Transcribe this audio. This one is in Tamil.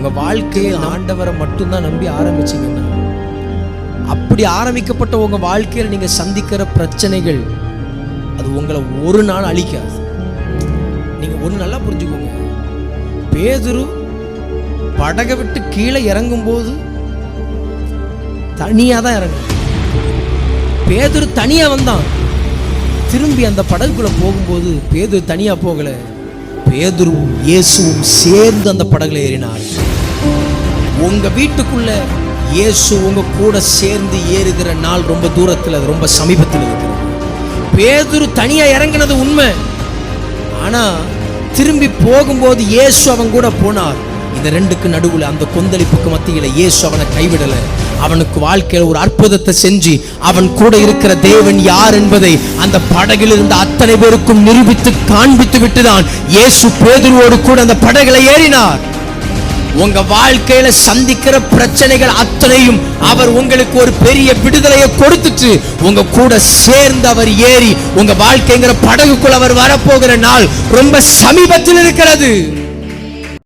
உங்க வாழ்க்கையை ஆண்டவரை மட்டும்தான் நம்பி ஆரம்பிச்சீங்கன்னா, அப்படி ஆரம்பிக்கப்பட்ட உங்க வாழ்க்கையில நீங்க சந்திக்கிற பிரச்சனைகள் அது உங்களை ஒரு நாள் அழிக்காது. நீங்க ஒண்ணு நல்லா புரிஞ்சுக்கோங்க, பேதுரு படகை விட்டு கீழே இறங்கும் போது தனியா தான் இறங்கும். பேதுரு தனியா வந்தான். திரும்பி அந்த படகுக்குள்ள போகும்போது பேதுரு தனியா போகல, பேதுருவும் இயேசுவும் சேர்ந்து அந்த படகுல ஏறினார். உங்க வீட்டுக்குள்ள இயேசு உங்க கூட சேர்ந்து ஏறுகிற நாள் ரொம்ப தூரத்தில், அது ரொம்ப சமீபத்தில் இருக்கிறது. பேதுரு தனியா இறங்கினது உண்மை, ஆனா திரும்பி போகும்போது இயேசு அவன் கூட போனார். இந்த ரெண்டுக்கு நடுவுல அந்த கொந்தளிப்புக்கு மத்தியில இயேசு அவனை கைவிடல. அவனுக்கு வாழ்க்கையில ஒரு அற்புதத்தை செஞ்சு அவன் கூட இருக்கிற தேவன் யார் என்பதை அந்த படகில் இருந்த அத்தனை பேருக்கும் நிரூபித்து காண்பித்து விட்டுதான் இயேசு பேதுருவோடு கூட அந்த படகுல ஏறினார். உங்க வாழ்க்கையில சந்திக்கிற பிரச்சனைகள் அத்தனையும் அவர் உங்களுக்கு ஒரு பெரிய விடுதலையை கொடுத்துட்டு உங்க கூட சேர்ந்து அவர் ஏறி உங்க வாழ்க்கைங்கிற படகுக்குள் அவர் வரப்போகிற நாள் ரொம்ப சமீபத்தில் இருக்கிறது.